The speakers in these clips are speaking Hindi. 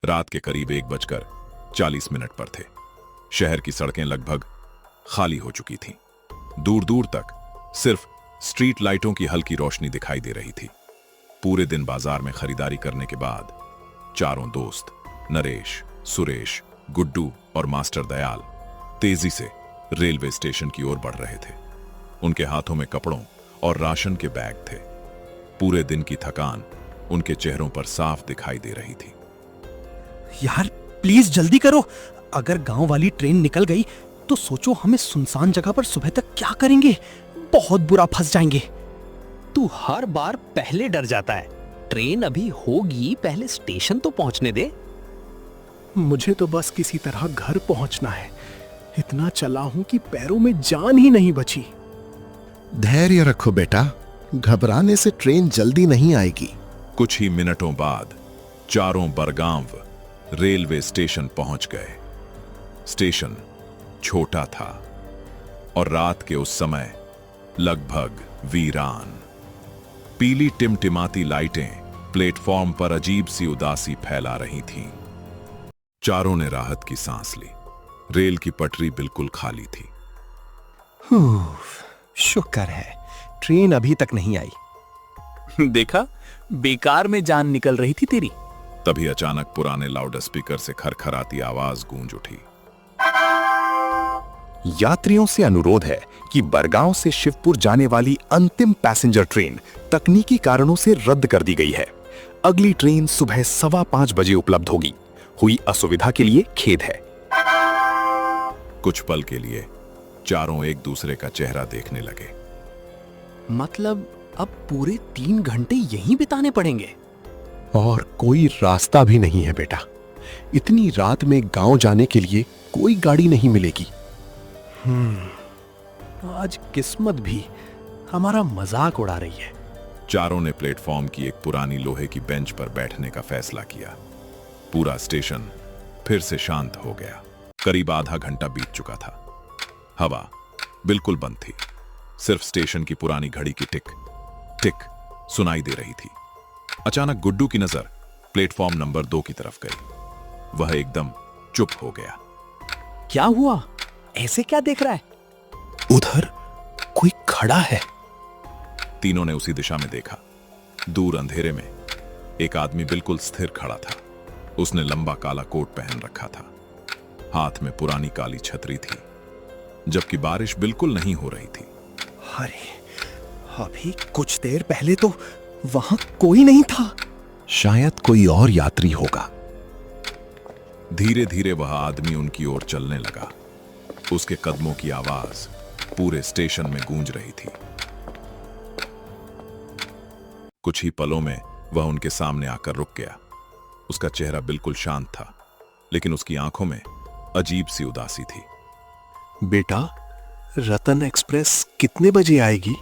रात के करीब 1:40 पर थे। शहर की सड़कें लगभग खाली हो चुकी थीं। दूर दूर तक सिर्फ स्ट्रीट लाइटों की हल्की रोशनी दिखाई दे रही थी। पूरे दिन बाजार में खरीदारी करने के बाद चारों दोस्त नरेश, सुरेश, गुड्डू और मास्टर दयाल तेजी से रेलवे स्टेशन की ओर बढ़ रहे थे। उनके हाथों में कपड़ों और राशन के बैग थे। पूरे दिन की थकान उनके चेहरों पर साफ दिखाई दे रही थी। यार प्लीज जल्दी करो, अगर गांव वाली ट्रेन निकल गई तो सोचो हमें सुनसान जगह पर सुबह तक क्या करेंगे। बहुत बुरा फंस जाएंगे। तू हर बार पहले डर जाता है। ट्रेन अभी होगी, पहले स्टेशन तो पहुंचने दे। मुझे तो बस किसी तरह घर पहुंचना है। इतना चला हूं कि पैरों में जान ही नहीं बची। धैर्य रखो बेटा, घबराने से ट्रेन जल्दी नहीं आएगी। कुछ ही मिनटों बाद चारों बरगांव रेलवे स्टेशन पहुंच गए। स्टेशन छोटा था और रात के उस समय लगभग वीरान। पीली टिमटिमाती लाइटें प्लेटफॉर्म पर अजीब सी उदासी फैला रही थीं। चारों ने राहत की सांस ली। रेल की पटरी बिल्कुल खाली थी। शुक्र है ट्रेन अभी तक नहीं आई। देखा, बेकार में जान निकल रही थी तेरी। तभी अचानक पुराने लाउड स्पीकर से खरखराती आवाज गूंज उठी। यात्रियों से अनुरोध है कि बरगांव से शिवपुर जाने वाली अंतिम पैसेंजर ट्रेन तकनीकी कारणों से रद्द कर दी गई है। अगली ट्रेन सुबह 5:15 बजे उपलब्ध होगी। हुई असुविधा के लिए खेद है। कुछ पल के लिए चारों एक दूसरे का चेहरा देखने लगे। मतलब अब पूरे 3 घंटे यहीं बिताने पड़ेंगे। और कोई रास्ता भी नहीं है बेटा। इतनी रात में गांव जाने के लिए कोई गाड़ी नहीं मिलेगी। आज किस्मत भी हमारा मजाक उड़ा रही है। चारों ने प्लेटफॉर्म की एक पुरानी लोहे की बेंच पर बैठने का फैसला किया। पूरा स्टेशन फिर से शांत हो गया। करीब आधा घंटा बीत चुका था। हवा बिल्कुल बंद थी। सिर्फ स्टेशन की पुरानी घड़ी की टिक टिक सुनाई दे रही थी। अचानक गुड्डू की नजर प्लेटफॉर्म नंबर 2 की तरफ गई। वह एकदम चुप हो गया। क्या हुआ? ऐसे क्या देख रहा है? उधर कोई खड़ा है। तीनों ने उसी दिशा में देखा। दूर अंधेरे में एक आदमी बिल्कुल स्थिर खड़ा था। उसने लंबा काला कोट पहन रखा था। हाथ में पुरानी काली छतरी थी, जबकि बारिश बिल्कुल नहीं हो रही थी। अरे अभी कुछ देर पहले तो वहां कोई नहीं था। शायद कोई और यात्री होगा। धीरे धीरे वह आदमी उनकी ओर चलने लगा। उसके कदमों की आवाज पूरे स्टेशन में गूंज रही थी। कुछ ही पलों में वह उनके सामने आकर रुक गया। उसका चेहरा बिल्कुल शांत था, लेकिन उसकी आंखों में अजीब सी उदासी थी। बेटा, रतन एक्सप्रेस कितने बजे आएगी?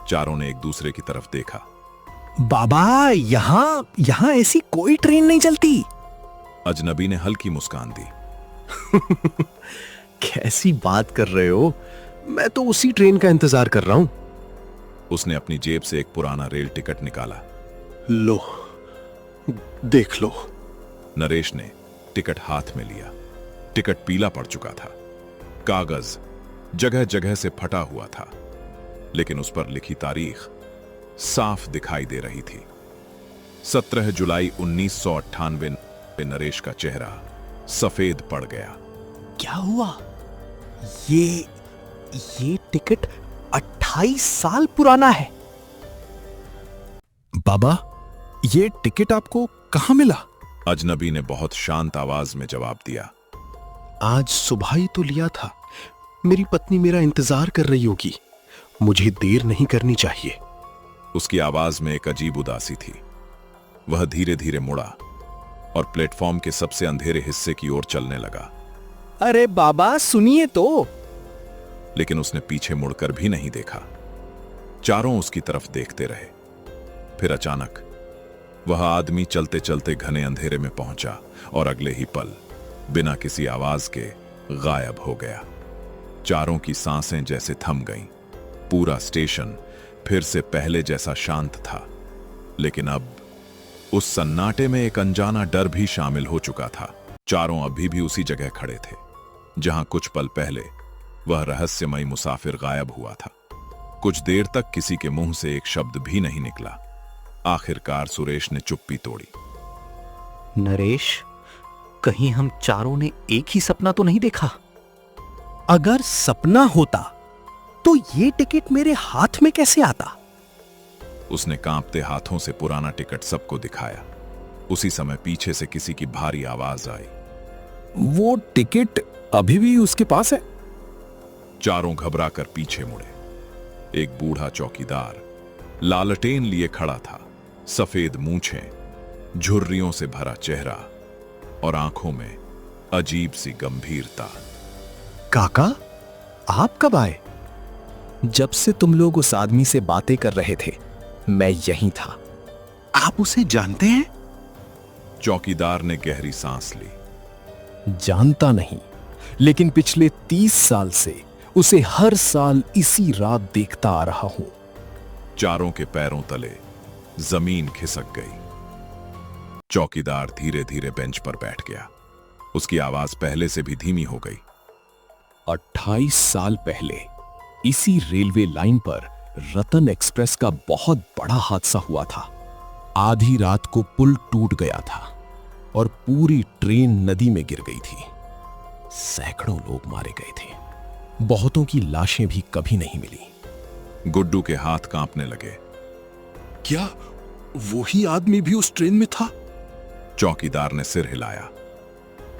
चारों ने एक दूसरे की तरफ देखा। बाबा, यहां ऐसी कोई ट्रेन नहीं चलती। अजनबी ने हल्की मुस्कान दी। कैसी बात कर रहे हो? मैं तो उसी ट्रेन का इंतजार कर रहा हूं। उसने अपनी जेब से एक पुराना रेल टिकट निकाला। लो, देख लो। नरेश ने टिकट हाथ में लिया। टिकट पीला पड़ चुका था। कागज जगह जगह से फटा हुआ था, लेकिन उस पर लिखी तारीख साफ दिखाई दे रही थी। 17 जुलाई 1998 पे नरेश का चेहरा सफेद पड़ गया। क्या हुआ? ये टिकट 28 साल पुराना है। बाबा, ये टिकट आपको कहां मिला? अजनबी ने बहुत शांत आवाज में जवाब दिया। आज सुबह ही तो लिया था। मेरी पत्नी मेरा इंतजार कर रही होगी। मुझे देर नहीं करनी चाहिए। उसकी आवाज में एक अजीब उदासी थी। वह धीरे धीरे मुड़ा और प्लेटफॉर्म के सबसे अंधेरे हिस्से की ओर चलने लगा। अरे बाबा, सुनिए तो। लेकिन उसने पीछे मुड़कर भी नहीं देखा। चारों उसकी तरफ देखते रहे। फिर अचानक वह आदमी चलते चलते घने अंधेरे में पहुंचा और अगले ही पल बिना किसी आवाज के गायब हो गया। चारों की सांसें जैसे थम गईं। पूरा स्टेशन फिर से पहले जैसा शांत था, लेकिन अब उस सन्नाटे में एक अनजाना डर भी शामिल हो चुका था। चारों अभी भी उसी जगह खड़े थे जहां कुछ पल पहले वह रहस्यमयी मुसाफिर गायब हुआ था। कुछ देर तक किसी के मुंह से एक शब्द भी नहीं निकला। आखिरकार सुरेश ने चुप्पी तोड़ी। नरेश, कहीं हम चारों ने एक ही सपना तो नहीं देखा? अगर सपना होता तो ये टिकट मेरे हाथ में कैसे आता? उसने कांपते हाथों से पुराना टिकट सबको दिखाया। उसी समय पीछे से किसी की भारी आवाज आई। वो टिकट अभी भी उसके पास है? चारों घबरा कर पीछे मुड़े। एक बूढ़ा चौकीदार लालटेन लिए खड़ा था। सफेद मूछें, झुर्रियों से भरा चेहरा और आंखों में अजीब सी गंभीरता। काका, आप कब आए? जब से तुम लोग उस आदमी से बातें कर रहे थे, मैं यहीं था। आप उसे जानते हैं? चौकीदार ने गहरी सांस ली। जानता नहीं, लेकिन पिछले 30 साल से उसे हर साल इसी रात देखता आ रहा हूं। चारों के पैरों तले जमीन खिसक गई। चौकीदार धीरे धीरे बेंच पर बैठ गया। उसकी आवाज पहले से भी धीमी हो गई। 28 साल पहले इसी रेलवे लाइन पर रतन एक्सप्रेस का बहुत बड़ा हादसा हुआ था। आधी रात को पुल टूट गया था और पूरी ट्रेन नदी में गिर गई थी। सैकड़ों लोग मारे गए थे। बहुतों की लाशें भी कभी नहीं मिली। गुड्डू के हाथ कांपने लगे। क्या वही आदमी भी उस ट्रेन में था? चौकीदार ने सिर हिलाया।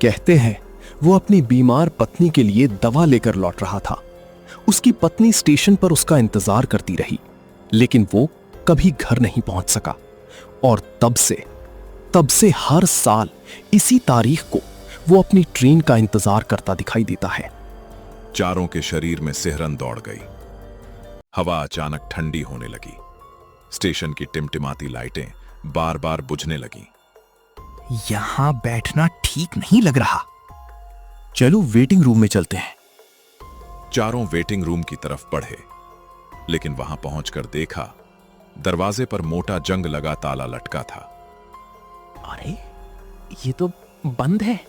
कहते हैं वो अपनी बीमार पत्नी के लिए दवा लेकर लौट रहा था। उसकी पत्नी स्टेशन पर उसका इंतजार करती रही, लेकिन वो कभी घर नहीं पहुंच सका। और तब से हर साल इसी तारीख को वो अपनी ट्रेन का इंतजार करता दिखाई देता है। चारों के शरीर में सिहरन दौड़ गई। हवा अचानक ठंडी होने लगी। स्टेशन की टिमटिमाती लाइटें बार बार बुझने लगीं। यहां बैठना ठीक नहीं लग रहा। चलो वेटिंग रूम में चलते हैं। चारों वेटिंग रूम की तरफ बढ़े, लेकिन वहां पहुंचकर देखा दरवाजे पर मोटा जंग लगा ताला लटका था। अरे, ये तो बंद है।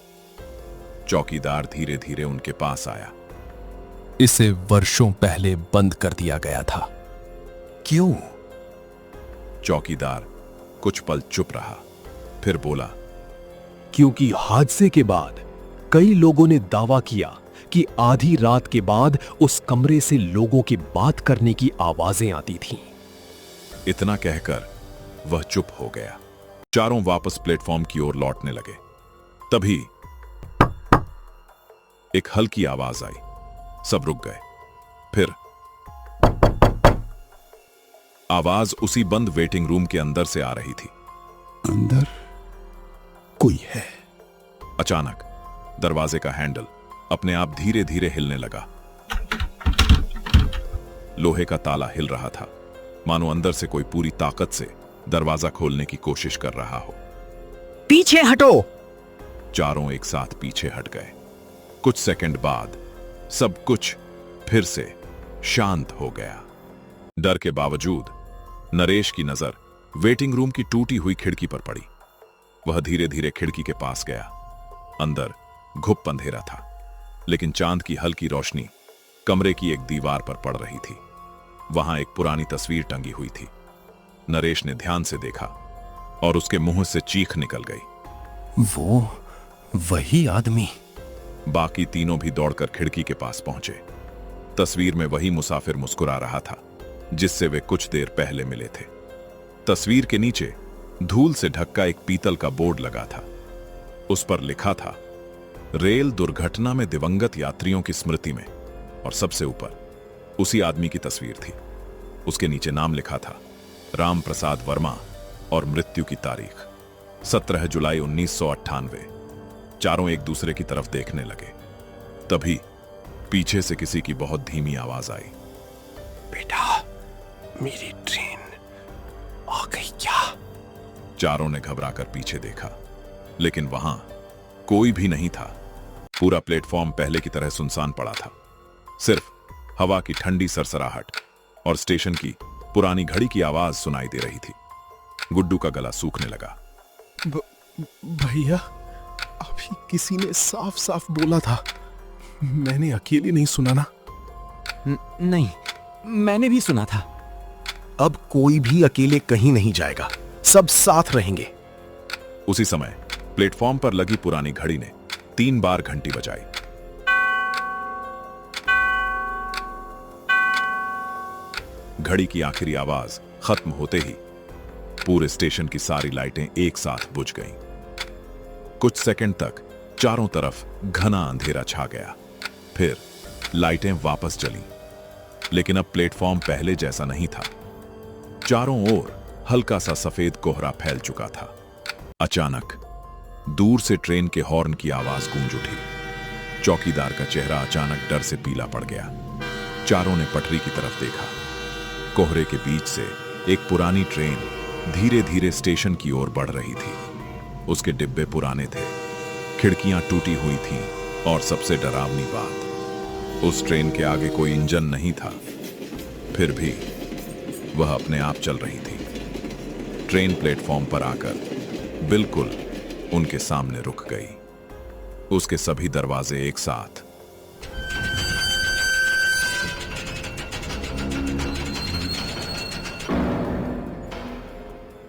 चौकीदार धीरे धीरे उनके पास आया। इसे वर्षों पहले बंद कर दिया गया था। क्यों? चौकीदार कुछ पल चुप रहा, फिर बोला, क्योंकि हादसे के बाद कई लोगों ने दावा किया कि आधी रात के बाद उस कमरे से लोगों की बात करने की आवाजें आती थीं। इतना कहकर वह चुप हो गया। चारों वापस प्लेटफॉर्म की ओर लौटने लगे। तभी एक हल्की आवाज आई। सब रुक गए। फिर आवाज उसी बंद वेटिंग रूम के अंदर से आ रही थी। अंदर कोई है। अचानक दरवाजे का हैंडल अपने आप धीरे धीरे हिलने लगा। लोहे का ताला हिल रहा था, मानो अंदर से कोई पूरी ताकत से दरवाजा खोलने की कोशिश कर रहा हो। पीछे हटो। चारों एक साथ पीछे हट गए। कुछ सेकंड बाद सब कुछ फिर से शांत हो गया। डर के बावजूद नरेश की नजर वेटिंग रूम की टूटी हुई खिड़की पर पड़ी। वह धीरे धीरे खिड़की के पास गया। अंदर घुप अंधेरा था, लेकिन चांद की हल्की रोशनी कमरे की एक दीवार पर पड़ रही थी। वहां एक पुरानी तस्वीर टंगी हुई थी। नरेश ने ध्यान से देखा और उसके मुंह से चीख निकल गई। वो वही आदमी। बाकी तीनों भी दौड़कर खिड़की के पास पहुंचे। तस्वीर में वही मुसाफिर मुस्कुरा रहा था जिससे वे कुछ देर पहले मिले थे। तस्वीर के नीचे धूल से ढका एक पीतल का बोर्ड लगा था। उस पर लिखा था, रेल दुर्घटना में दिवंगत यात्रियों की स्मृति में। और सबसे ऊपर उसी आदमी की तस्वीर थी। उसके नीचे नाम लिखा था, राम प्रसाद वर्मा, और मृत्यु की तारीख 17 जुलाई 1998। चारों एक दूसरे की तरफ देखने लगे। तभी पीछे से किसी की बहुत धीमी आवाज आई। बेटा, मेरी ट्रेन आ गई क्या? चारों ने घबराकर पीछे देखा, लेकिन वहां कोई भी नहीं था। पूरा प्लेटफॉर्म पहले की तरह सुनसान पड़ा था। सिर्फ हवा की ठंडी सरसराहट और स्टेशन की पुरानी घड़ी की आवाज सुनाई दे रही थी। गुड्डू का गला सूखने लगा। भैया, अभी किसी ने साफ साफ बोला था। मैंने अकेले नहीं सुना ना। नहीं, मैंने भी सुना था। अब कोई भी अकेले कहीं नहीं जाएगा, सब साथ रहेंगे। उसी समय प्लेटफॉर्म पर लगी पुरानी घड़ी ने 3 बार घंटी बजाई। घड़ी की आखिरी आवाज खत्म होते ही पूरे स्टेशन की सारी लाइटें एक साथ बुझ गईं। कुछ सेकंड तक चारों तरफ घना अंधेरा छा गया। फिर लाइटें वापस जलीं, लेकिन अब प्लेटफॉर्म पहले जैसा नहीं था। चारों ओर हल्का सा सफेद कोहरा फैल चुका था। अचानक दूर से ट्रेन के हॉर्न की आवाज गूंज उठी। चौकीदार का चेहरा अचानक डर से पीला पड़ गया। चारों ने पटरी की तरफ देखा। कोहरे के बीच से एक पुरानी ट्रेन धीरे धीरे स्टेशन की ओर बढ़ रही थी। उसके डिब्बे पुराने थे, खिड़कियां टूटी हुई थीं और सबसे डरावनी बात, उस ट्रेन के आगे कोई इंजन नहीं था। फिर भी वह अपने आप चल रही थी। ट्रेन प्लेटफॉर्म पर आकर बिल्कुल उनके सामने रुक गई। उसके सभी दरवाजे एक साथ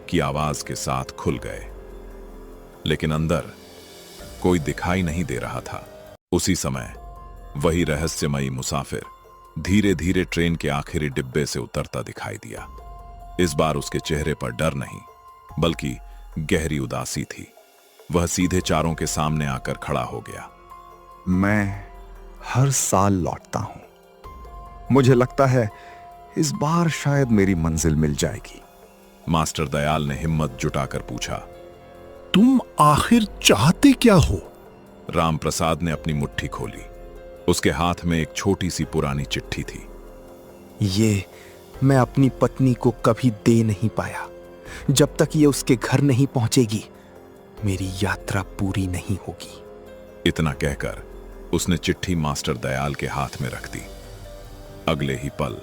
की आवाज के साथ खुल गए, लेकिन अंदर कोई दिखाई नहीं दे रहा था। उसी समय वही रहस्यमयी मुसाफिर धीरे धीरे ट्रेन के आखिरी डिब्बे से उतरता दिखाई दिया। इस बार उसके चेहरे पर डर नहीं, बल्कि गहरी उदासी थी। वह सीधे चारों के सामने आकर खड़ा हो गया। मैं हर साल लौटता हूं। मुझे लगता है इस बार शायद मेरी मंजिल मिल जाएगी। मास्टर दयाल ने हिम्मत जुटाकर पूछा। तुम आखिर चाहते क्या हो? राम प्रसाद ने अपनी मुट्ठी खोली। उसके हाथ में एक छोटी सी पुरानी चिट्ठी थी। ये मैं अपनी पत्नी को कभी दे नहीं पाया। जब तक ये उसके घर नहीं पहुंचेगी, मेरी यात्रा पूरी नहीं होगी। इतना कहकर उसने चिट्ठी मास्टर दयाल के हाथ में रख दी। अगले ही पल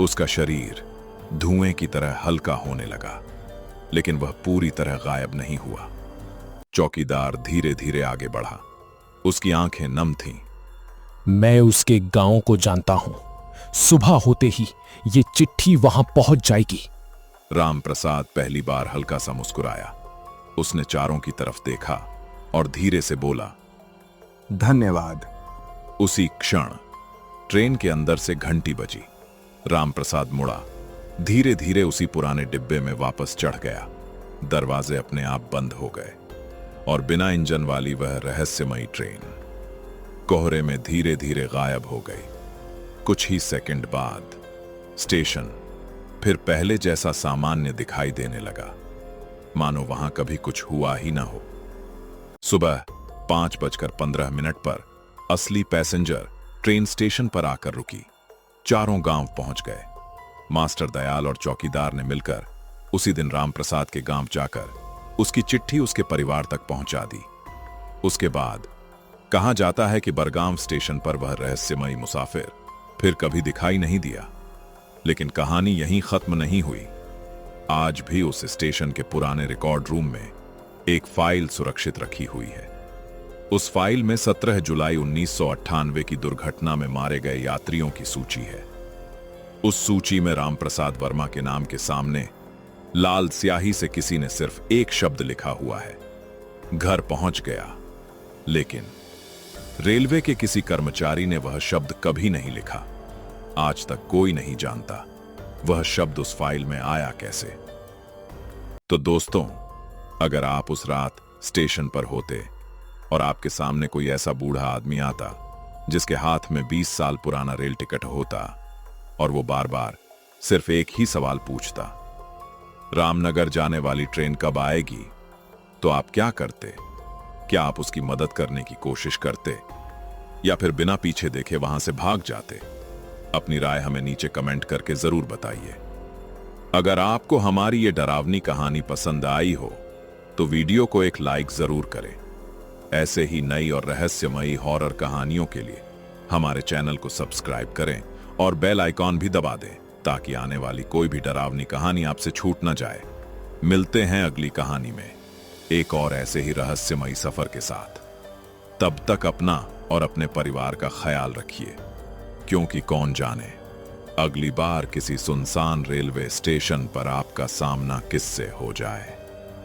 उसका शरीर धुएं की तरह हल्का होने लगा, लेकिन वह पूरी तरह गायब नहीं हुआ। चौकीदार धीरे धीरे आगे बढ़ा। उसकी आंखें नम थीं। मैं उसके गांव को जानता हूं। सुबह होते ही ये चिट्ठी वहां पहुंच जाएगी। राम प्रसाद पहली बार हल्का सा मुस्कुराया। उसने चारों की तरफ देखा और धीरे से बोला, धन्यवाद। उसी क्षण ट्रेन के अंदर से घंटी बजी। राम प्रसाद मुड़ा, धीरे धीरे उसी पुराने डिब्बे में वापस चढ़ गया। दरवाजे अपने आप बंद हो गए और बिना इंजन वाली वह रहस्यमयी ट्रेन कोहरे में धीरे धीरे गायब हो गई। कुछ ही सेकंड बाद स्टेशन फिर पहले जैसा सामान्य दिखाई देने लगा, मानो वहां कभी कुछ हुआ ही ना हो। सुबह 5:15 पर असली पैसेंजर ट्रेन स्टेशन पर आकर रुकी। चारों गांव पहुंच गए। मास्टर दयाल और चौकीदार ने मिलकर उसी दिन राम प्रसाद के गांव जाकर उसकी चिट्ठी उसके परिवार तक पहुंचा दी। उसके बाद कहा जाता है कि बरगाम स्टेशन पर वह रहस्यमयी मुसाफिर फिर कभी दिखाई नहीं दिया। लेकिन कहानी यहीं खत्म नहीं हुई। आज भी उस स्टेशन के पुराने रिकॉर्ड रूम में एक फाइल सुरक्षित रखी हुई है। उस फाइल में 17 जुलाई 1998 की दुर्घटना में मारे गए यात्रियों की सूची है। उस सूची में राम प्रसाद वर्मा के नाम के सामने लाल स्याही से किसी ने सिर्फ एक शब्द लिखा हुआ है, घर पहुंच गया। लेकिन रेलवे के किसी कर्मचारी ने वह शब्द कभी नहीं लिखा। आज तक कोई नहीं जानता वह शब्द उस फाइल में आया कैसे। तो दोस्तों, अगर आप उस रात स्टेशन पर होते और आपके सामने कोई ऐसा बूढ़ा आदमी आता जिसके हाथ में 20 साल पुराना रेल टिकट होता और वो बार बार सिर्फ एक ही सवाल पूछता, रामनगर जाने वाली ट्रेन कब आएगी, तो आप क्या करते? क्या आप उसकी मदद करने की कोशिश करते या फिर बिना पीछे देखे वहां से भाग जाते? अपनी राय हमें नीचे कमेंट करके जरूर बताइए। अगर आपको हमारी ये डरावनी कहानी पसंद आई हो तो वीडियो को एक लाइक जरूर करें। ऐसे ही नई और रहस्यमयी हॉरर कहानियों के लिए हमारे चैनल को सब्सक्राइब करें और बेल आइकॉन भी दबा दें ताकि आने वाली कोई भी डरावनी कहानी आपसे छूट ना जाए। मिलते हैं अगली कहानी में। एक और ऐसे ही रहस्यमयी सफर के साथ। तब तक अपना और अपने परिवार का ख्याल रखिए, क्योंकि कौन जाने अगली बार किसी सुनसान रेलवे स्टेशन पर आपका सामना किससे हो जाए।